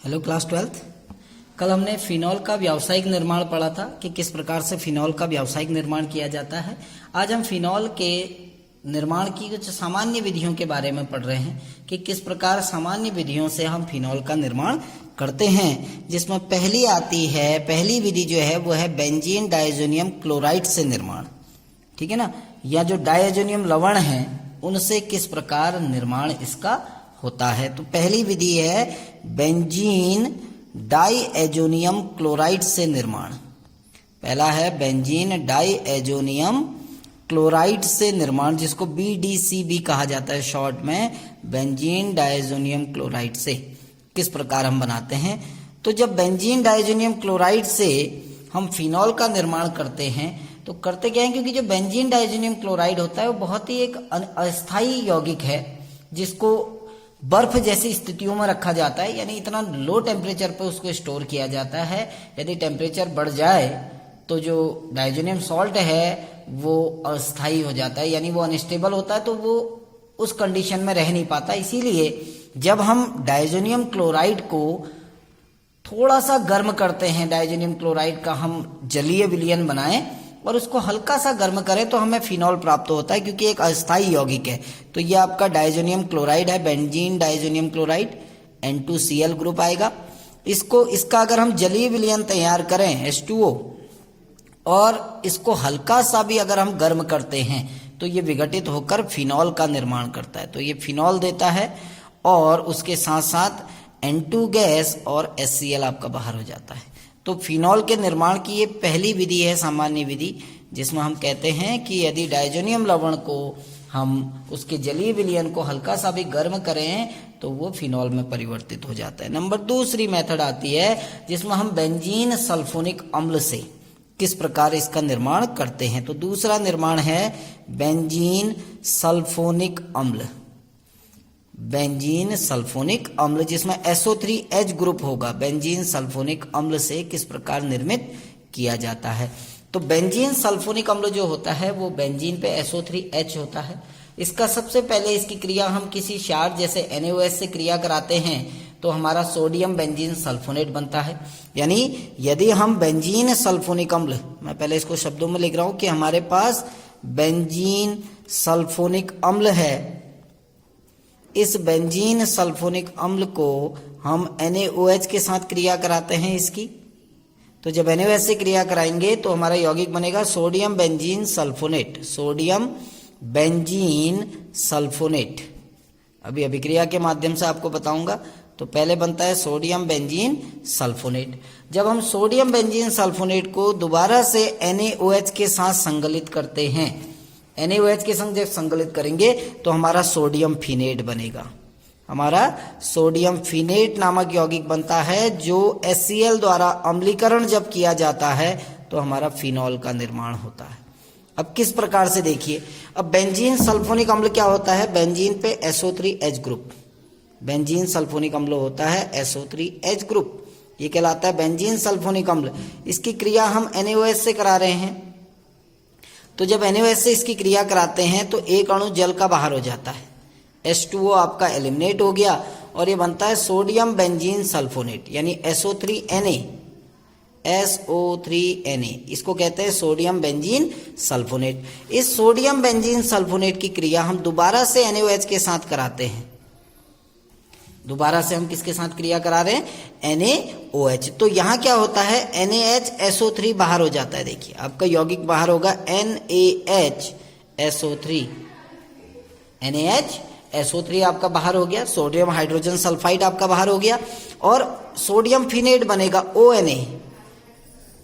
Hello class 12th। कल हमने phenol का व्यावसायिक निर्माण पढ़ा था कि किस प्रकार से फिनॉल का व्यावसायिक निर्माण किया जाता है। आज हम फिनॉल के निर्माण की कुछ सामान्य विधियों के बारे में पढ़ रहे हैं कि किस प्रकार सामान्य विधियों से हम फिनॉल का निर्माण करते हैं, जिसमें पहली विधि जो है वो है बेंजीन डायज़ोनियम क्लोराइड से निर्माण। ठीक है ना, या जो डायज़ोनियम लवण है उनसे किस प्रकार निर्माण इसका होता है। तो पहली विधि है बेंजीन डाइएजोनियम क्लोराइड से निर्माण। पहला है बेंजीन डाइएजोनियम क्लोराइड से निर्माण, जिसको BDCB कहा जाता है शॉर्ट में, बेंजीन डाइएजोनियम क्लोराइड से किस प्रकार हम बनाते हैं। तो जब बेंजीन डाइएजोनियम क्लोराइड से हम फिनॉल का निर्माण करते हैं तो करते क्या है, क्योंकि जो बेंजीन डाइएजोनियम क्लोराइड होता है वो बहुत ही एक अस्थायी यौगिक है जिसको बर्फ जैसी स्थितियों में रखा जाता है, यानी इतना लो टेम्परेचर पर उसको स्टोर किया जाता है। यदि टेम्परेचर बढ़ जाए तो जो डाइज़ोनियम सॉल्ट है वो अस्थायी हो जाता है, यानी वो अनस्टेबल होता है, तो वो उस कंडीशन में रह नहीं पाता। इसीलिए जब हम डाइज़ोनियम क्लोराइड को थोड़ा सा गर्म करते हैं, डाइज़ोनियम क्लोराइड का हम जलीय विलयन बनाएं और उसको हल्का सा गर्म करें तो हमें फिनॉल प्राप्त होता है, क्योंकि एक अस्थायी यौगिक है। तो ये आपका डाइज़ोनियम क्लोराइड है, बेंजीन डाइज़ोनियम क्लोराइड, N2Cl ग्रुप आएगा। इसका अगर हम जलीय विलयन तैयार करें H2O और इसको हल्का सा भी अगर हम गर्म करते हैं तो ये विघटित होकर फिनॉल का निर्माण करता है। तो ये फिनॉल देता है और उसके साथ साथ N2 गैस और HCl आपका बाहर हो जाता है। तो फिनॉल के निर्माण की ये पहली विधि है, सामान्य विधि, जिसमें हम कहते हैं कि यदि डाइज़ोनियम लवण को हम उसके जलीय विलयन को हल्का सा भी गर्म करें तो वो फिनॉल में परिवर्तित हो जाता है। दूसरी मेथड आती है जिसमें हम बेंजीन सल्फोनिक अम्ल से किस प्रकार इसका निर्माण करते हैं। तो दूसरा निर्माण है बेंजीन सल्फोनिक अम्ल, बेंजीन सल्फोनिक अम्ल जिसमें SO3H ग्रुप होगा। बेंजीन सल्फोनिक अम्ल से किस प्रकार निर्मित किया जाता है। तो बेंजीन सल्फोनिक अम्ल जो होता है वो बेंजीन पे SO3H होता है। इसका सबसे पहले इसकी क्रिया हम किसी क्षार जैसे NaOH से क्रिया कराते हैं तो हमारा सोडियम बेंजीन सल्फोनेट बनता है। यानी यदि हम बेंजीन सल्फोनिक अम्ल, मैं पहले इसको शब्दों में लिख रहा हूं कि हमारे पास बेंजीन सल्फोनिक अम्ल है, इस बेंजीन सल्फोनिक अम्ल को हम NaOH के साथ क्रिया कराते हैं इसकी। तो जब NaOH से क्रिया कराएंगे तो हमारा यौगिक बनेगा sodium benzene sulphonate, sodium benzene sulphonate. अभी अभिक्रिया के माध्यम से आपको बताऊंगा। तो पहले बनता है सोडियम बेंजीन सल्फोनेट। जब हम सोडियम बेंजीन सल्फोनेट को दोबारा से NaOH के साथ संकलित करते हैं, NaOH के संग जब संकलित करेंगे तो हमारा सोडियम फिनेट बनेगा। हमारा सोडियम फिनेट नामक यौगिक बनता है जो HCl द्वारा अम्लीकरण जब किया जाता है तो हमारा फिनॉल का निर्माण होता है। अब किस प्रकार से देखिए, अब बेंजीन सल्फोनिक अम्ल क्या होता है, बेंजीन पे SO3H ग्रुप, बेंजीन सल्फोनिक अम्ल होता है SO3H ग्रुप, ये कहलाता है बेंजीन सल्फोनिक अम्ल। इसकी क्रिया हम NaOH से करा रहे हैं। तो जब NaOH से इसकी क्रिया कराते हैं तो एक अणु जल का बाहर हो जाता है, H2O आपका एलिमिनेट हो गया और ये बनता है सोडियम बेंजीन सल्फोनेट, यानी SO3Na, SO3Na, इसको कहते हैं सोडियम बेंजीन सल्फोनेट। इस सोडियम बेंजीन सल्फोनेट की क्रिया हम दोबारा से NaOH के साथ कराते हैं। दोबारा से हम किसके साथ क्रिया करा रहे हैं, NaOH। तो यहाँ क्या होता है, NaHSO3 बाहर हो जाता है। देखिए आपका यौगिक बाहर होगा NaHSO3, NaHSO3 आपका बाहर हो गया, सोडियम हाइड्रोजन सल्फाइड आपका बाहर हो गया और सोडियम फिनेट बनेगा ONA,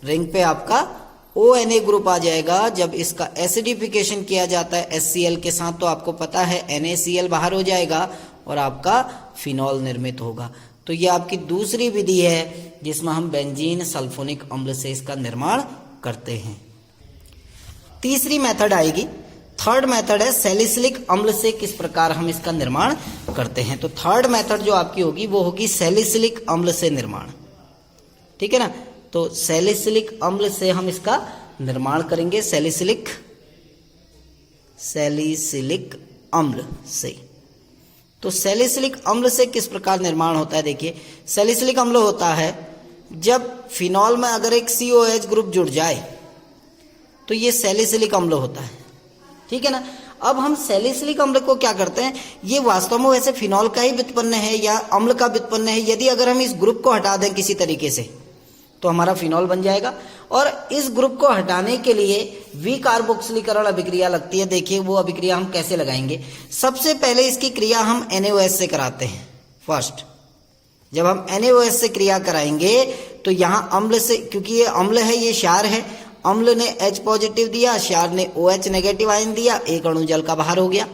रिंग पे आपका ONA ग्रुप आ जाएगा। जब इसका एसिडिफिकेशन किया जाता है HCl के साथ तो आपको पता है NaCl बाहर हो जाएगा और आपका फिनॉल निर्मित होगा। तो ये आपकी दूसरी विधि है जिसमें हम बेंजीन सल्फोनिक अम्ल से इसका निर्माण करते हैं। तीसरी मेथड आएगी, थर्ड मेथड है सैलिसिलिक अम्ल से किस प्रकार हम इसका निर्माण करते हैं। तो थर्ड मेथड जो आपकी होगी वो होगी सैलिसिलिक अम्ल से निर्माण। ठीक है ना, तो सैलिसिलिक अम्ल से हम इसका निर्माण करेंगे, सैलिसिलिक अम्ल से। तो सैलिसिलिक अम्ल से किस प्रकार निर्माण होता है? देखिए, सैलिसिलिक अम्ल होता है जब फिनॉल में अगर एक COH ग्रुप जुड़ जाए तो ये सैलिसिलिक अम्ल होता है, ठीक है ना। अब हम सैलिसिलिक अम्ल को क्या करते हैं, ये वास्तव में वैसे फिनॉल का ही व्युत्पन्न है या अम्ल का व्युत्पन्न है। यदि अगर हम इस ग्रुप को हटा दें किसी तरीके से तो हमारा फिनॉल बन जाएगा। और इस ग्रुप को हटाने के लिए विकार्बोक्सिलीकरण अभिक्रिया लगती है। देखिए वो अभिक्रिया हम कैसे लगाएंगे। सबसे पहले इसकी क्रिया हम NaOH से कराते हैं। फर्स्ट जब हम NaOH से क्रिया कराएंगे तो यहाँ अम्ल से, क्योंकि ये अम्ल है, ये क्षार है, अम्ल ने H पॉजिटिव दिया, क्षार ने OH नेगेटिव आयन दिया, एक अणु जल का बाहर हो गया।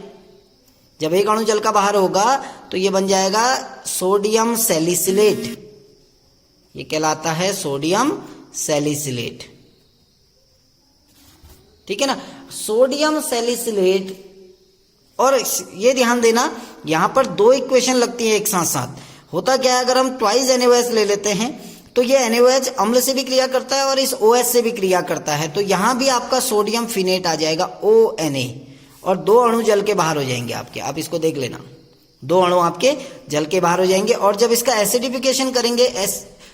जब एक अणु जल का बाहर होगा तो ये बन जाएगा सोडियम सैलिसिलेट। ये कहलाता है सोडियम सैलिसिलेट, ठीक है ना। सोडियम सैलिसिलेट, और ये ध्यान देना यहां पर दो इक्वेशन लगती है एक साथ साथ। होता क्या है, अगर हम ट्वाइस NaOH ले लेते हैं तो ये NaOH अम्ल से भी क्रिया करता है और इस OH से भी क्रिया करता है, तो यहां भी आपका सोडियम फिनेट आ जाएगा ONA, और दो अणु जल के बाहर हो जाएंगे आपके। आप इसको देख लेना, दो अणु आपके जल के बाहर हो जाएंगे। और जब इसका एसिडिफिकेशन करेंगे,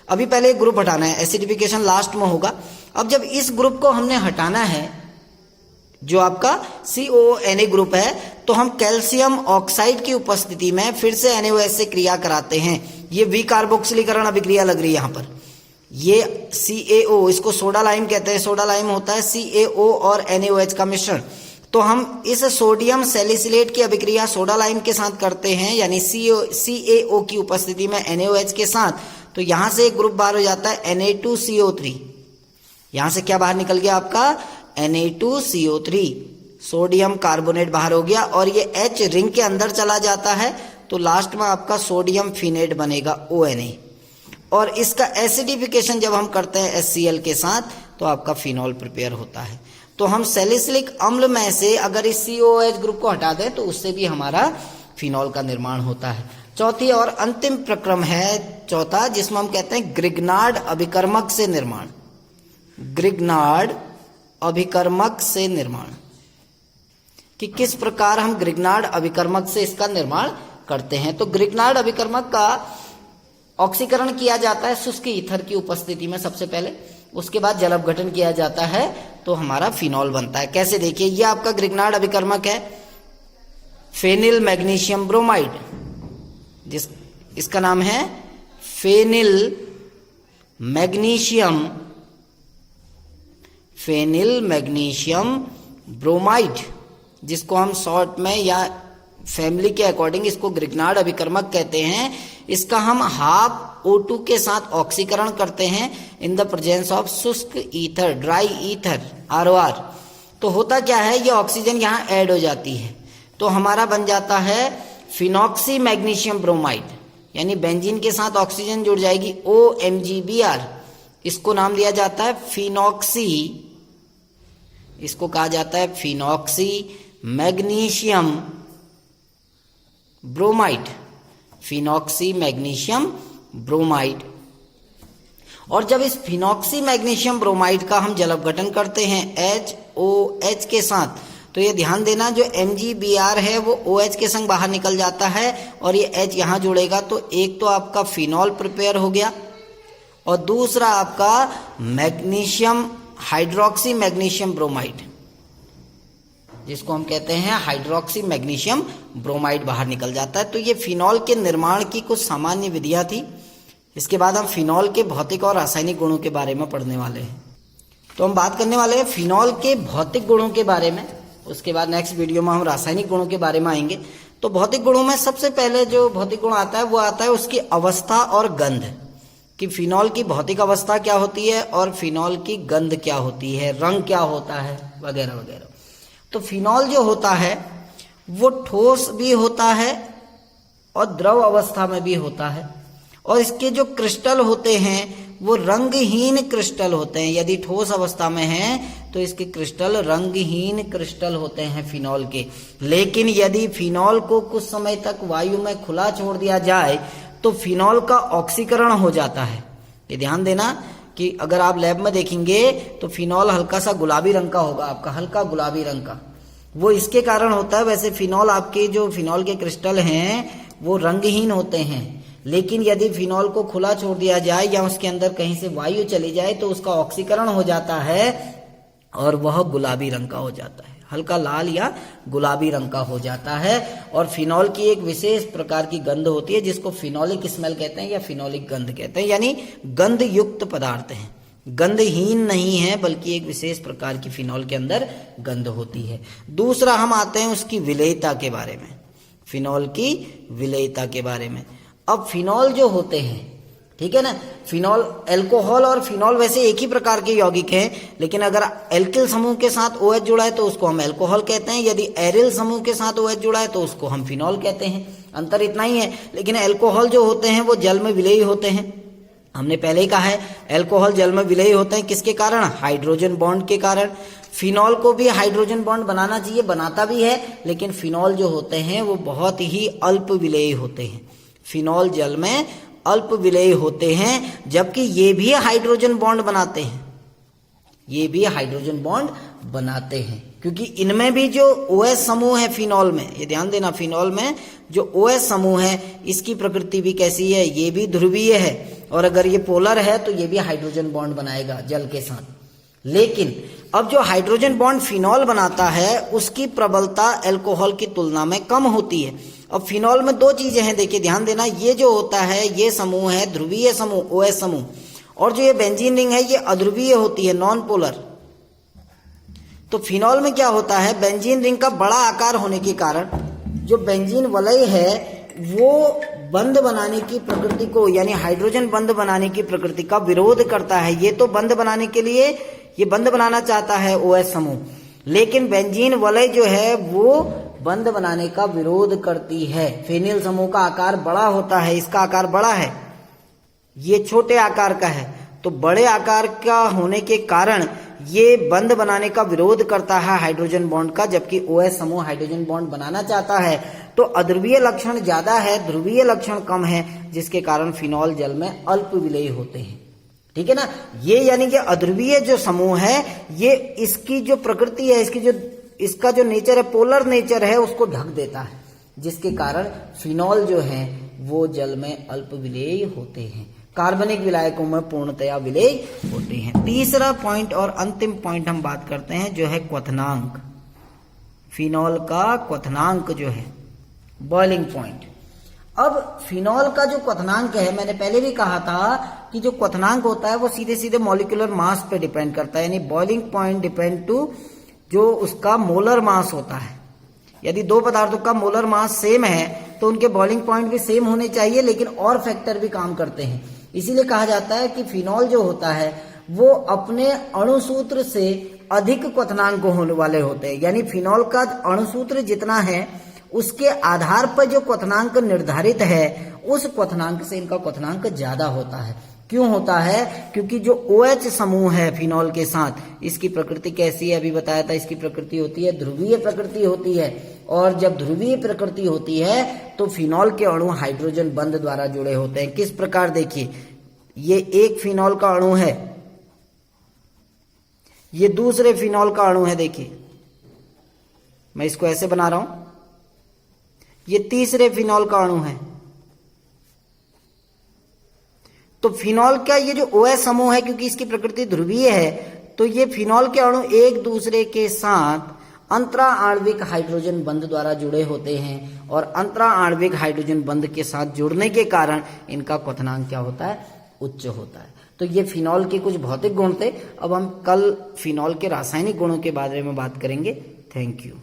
अभी पहले एक ग्रुप हटाना है, एसिडिफिकेशन लास्ट में होगा। अब जब इस ग्रुप को हमने हटाना है, जो आपका CONA ग्रुप है, तो हम कैल्शियम ऑक्साइड की उपस्थिति में फिर से NaOH से क्रिया कराते हैं। ये विकार्बोक्सिलीकरण अभिक्रिया लग रही है यहाँ पर। ये CaO, इसको सोडा लाइम कहते हैं। सोडा लाइम होता है CaO और NaOH का मिश्रण। तो हम इस सोडियम सैलिसिलेट की अभिक्रिया सोडा लाइम के साथ करते हैं, यानी CaO की उपस्थिति में NaOH के साथ। तो यहां से एक ग्रुप बाहर हो जाता है Na2CO3। यहां से क्या बाहर निकल गया आपका Na2CO3, सोडियम कार्बोनेट बाहर हो गया, और ये H रिंग के अंदर चला जाता है तो लास्ट में आपका सोडियम फिनेट बनेगा ONA। और इसका एसिडिफिकेशन जब हम करते हैं HCl के साथ तो आपका फिनॉल प्रिपेयर होता है। तो हम सैलिसिलिक अम्ल में से अगर इस COH ग्रुप को हटा दें तो उससे भी हमारा फिनॉल का निर्माण होता है। चौथी और अंतिम प्रक्रम है चौथा, जिसमें हम कहते हैं ग्रिग्नार्ड अभिकर्मक से निर्माण। ग्रिग्नार्ड अभिकर्मक से निर्माण, कि किस प्रकार हम ग्रिग्नार्ड अभिकर्मक से इसका निर्माण करते हैं। तो ग्रिग्नार्ड अभिकर्मक का ऑक्सीकरण किया जाता है शुष्क ईथर की उपस्थिति में सबसे पहले, उसके बाद जल अपघटन किया जाता है तो हमारा फिनॉल बनता है। कैसे, देखिए ये आपका ग्रिग्नार्ड अभिकर्मक है फेनिल मैग्नीशियम ब्रोमाइड, इसका नाम है फेनिल मैग्नीशियम ब्रोमाइड, जिसको हम शॉर्ट में या फैमिली के अकॉर्डिंग इसको ग्रिग्नार्ड अभिकर्मक कहते हैं। इसका हम हाफ O2 के साथ ऑक्सीकरण करते हैं इन द प्रेजेंस ऑफ शुष्क ईथर, ड्राई ईथर ROR। तो होता क्या है, ये ऑक्सीजन यहाँ ऐड हो जाती है तो हमारा बन जाता है फिनॉक्सी मैग्नीशियम ब्रोमाइड, यानी बेंजीन के साथ ऑक्सीजन जुड़ जाएगी OMgBr। इसको नाम दिया जाता है फिनॉक्सी, इसको कहा जाता है phenoxy magnesium bromide, phenoxy magnesium bromide. और जब इस फिनॉक्सी मैग्नीशियम ब्रोमाइड का हम जल अपघटन करते हैं HOH के साथ, तो ये ध्यान देना जो MgBr है वो OH के संग बाहर निकल जाता है और ये H यहाँ जुड़ेगा, तो एक तो आपका फिनॉल प्रिपेयर हो गया और दूसरा आपका मैग्नीशियम हाइड्रोक्सी मैग्नीशियम ब्रोमाइड, जिसको हम कहते हैं हाइड्रोक्सी मैग्नीशियम ब्रोमाइड बाहर निकल जाता है। तो ये फिनॉल के निर्माण की कुछ सामान्य विधियां थी। इसके बाद हम फिनॉल के भौतिक और रासायनिक गुणों के बारे में पढ़ने वाले हैं। तो हम बात करने वाले हैं फिनॉल के भौतिक गुणों के बारे में, उसके बाद नेक्स्ट वीडियो में हम रासायनिक गुणों के बारे में आएंगे। तो भौतिक गुणों में सबसे पहले जो भौतिक गुण आता है वो आता है उसकी अवस्था और गंध, कि फिनॉल की भौतिक अवस्था क्या होती है और फिनॉल की गंध क्या होती है, रंग क्या होता है, वगैरह वगैरह। तो फिनॉल जो होता है वो ठोस भी होता है और द्रव अवस्था में भी होता है, और इसके जो क्रिस्टल होते हैं वो रंगहीन क्रिस्टल होते हैं। यदि ठोस अवस्था में है तो इसके क्रिस्टल रंगहीन क्रिस्टल होते हैं फिनॉल के। लेकिन यदि फिनॉल को कुछ समय तक वायु में खुला छोड़ दिया जाए तो फिनॉल का ऑक्सीकरण हो जाता है। ये ध्यान देना कि अगर आप लैब में देखेंगे तो फिनॉल हल्का सा गुलाबी रंग का होगा, आपका हल्का गुलाबी रंग का, वो इसके कारण होता है। वैसे फिनॉल आपके जो फिनॉल के क्रिस्टल हैं वो रंगहीन होते हैं, लेकिन यदि फिनॉल को खुला छोड़ दिया जाए या उसके अंदर कहीं से वायु चली जाए तो उसका ऑक्सीकरण हो जाता है और वह गुलाबी रंग का हो जाता है, हल्का लाल या गुलाबी रंग का हो जाता है। और फिनॉल की एक विशेष प्रकार की गंध होती है जिसको फिनोलिक स्मेल कहते हैं या फिनोलिक गंध कहते हैं, यानी गंध युक्त पदार्थ है, गंधहीन नहीं है, बल्कि एक विशेष प्रकार की फिनॉल के अंदर गंध होती है। दूसरा हम आते हैं उसकी विलेयता के बारे में, फिनॉल की विलेयता के बारे में। अब फिनॉल जो होते हैं, ठीक है ना, फिनॉल, अल्कोहल और फिनॉल वैसे एक ही प्रकार के यौगिक हैं, लेकिन अगर एल्किल समूह के साथ OH जुड़ा है तो उसको हम अल्कोहल कहते हैं, यदि एरिल समूह के साथ OH जुड़ा है तो उसको हम फिनॉल कहते हैं। अंतर इतना ही है। लेकिन अल्कोहल जो होते हैं वो जल में विलेयी होते हैं, हमने पहले ही कहा है अल्कोहल जल में विलेयी होते हैं, किसके कारण? हाइड्रोजन बॉन्ड के कारण। फिनॉल को भी हाइड्रोजन बॉन्ड बनाना चाहिए, बनाता भी है, लेकिन फिनॉल जो होते हैं वो बहुत ही अल्प विलेयी होते हैं, फिनॉल जल में अल्प विलेयी होते हैं, जबकि ये भी हाइड्रोजन बॉन्ड बनाते हैं, ये भी हाइड्रोजन बॉन्ड बनाते हैं, क्योंकि इनमें भी जो OH समूह है फिनॉल में, ये ध्यान देना, फिनॉल में जो OH समूह है इसकी प्रकृति भी कैसी है? ये भी ध्रुवीय है, और अगर ये पोलर है तो ये भी हाइड्रोजन बॉन्ड बनाएगा जल के साथ। लेकिन अब जो हाइड्रोजन बॉन्ड फिनॉल बनाता है उसकी प्रबलता अल्कोहल की तुलना में कम होती है। अब फिनॉल में दो चीजें हैं, देखिए ध्यान देना, ये जो होता है ये समूह है ध्रुवीय समूह OH समूह, और जो ये बेंजीन रिंग है ये अध्रुवीय होती है, नॉन पोलर। तो फिनॉल में क्या होता है, बेंजीन रिंग का बड़ा आकार होने के कारण जो बेंजीन वलय है वो बंध बनाने की प्रकृति को, यानी हाइड्रोजन बंध बनाने की प्रकृति का विरोध करता है। ये तो बंध बनाने के लिए ये बंध बनाना चाहता है OH समूह, लेकिन बेंजीन वलय जो है वो बंध बनाने का विरोध करती है। फेनिल समूह का आकार बड़ा होता है, इसका आकार बड़ा है, ये छोटे आकार का है, तो बड़े आकार का होने के कारण ये बंध बनाने का विरोध करता है हाइड्रोजन बॉन्ड का, जबकि OH समूह हाइड्रोजन बॉन्ड बनाना चाहता है। तो अध्रुवीय लक्षण ज्यादा है, ध्रुवीय लक्षण कम है, जिसके कारण फिनॉल जल में अल्प विलेयी होते हैं, ठीक है ना। ये यानी कि अध्रुवीय जो समूह है ये इसकी जो प्रकृति है, इसका जो नेचर है, पोलर नेचर है, उसको ढक देता है, जिसके कारण फिनॉल जो है वो जल में अल्प विलेयी होते हैं, कार्बनिक विलायकों में पूर्णतया विलेय होते हैं। तीसरा पॉइंट और अंतिम पॉइंट हम बात करते हैं जो है क्वथनांक, फिनॉल का क्वथनांक जो है, बॉइलिंग पॉइंट। अब फिनॉल का जो क्वथनांक है, मैंने पहले भी कहा था कि जो क्वथनांक होता है वो सीधे सीधे मॉलिक्यूलर मास पे डिपेंड करता है, यानी बॉइलिंग पॉइंट डिपेंड टू जो उसका मोलर मास होता है। यदि दो पदार्थों का मोलर मास सेम है तो उनके बॉइलिंग पॉइंट भी सेम होने चाहिए, लेकिन और फैक्टर भी काम करते हैं। इसीलिए कहा जाता है कि फिनॉल जो होता है वो अपने अणुसूत्र से अधिक क्वथनांक होने वाले होते हैं, यानी फिनॉल का अणुसूत्र जितना है उसके आधार पर जो क्वथनांक निर्धारित है उस क्वथनांक से इनका क्वथनांक ज्यादा होता है। क्यों होता है? क्योंकि जो OH समूह है फिनॉल के साथ, इसकी प्रकृति कैसी है, अभी बताया था, इसकी प्रकृति होती है ध्रुवीय प्रकृति होती है, और जब ध्रुवीय प्रकृति होती है तो फिनॉल के अणु हाइड्रोजन बंध द्वारा जुड़े होते हैं। किस प्रकार? देखिए, ये एक फिनॉल का अणु है, ये दूसरे फिनॉल का अणु है, देखिए मैं इसको ऐसे बना रहा हूं, ये तीसरे फिनॉल का अणु है। तो फिनॉल का ये जो OH समूह है, क्योंकि इसकी प्रकृति ध्रुवीय है, तो ये फिनॉल के अणु एक दूसरे के साथ अंतरा आणविक हाइड्रोजन बंध द्वारा जुड़े होते हैं, और अंतरा आणविक हाइड्रोजन बंध के साथ जुड़ने के कारण इनका क्वथनांक क्या होता है? उच्च होता है। तो ये फिनॉल के कुछ भौतिक गुण थे। अब हम कल फिनॉल के रासायनिक गुणों के बारे में बात करेंगे। Thank you.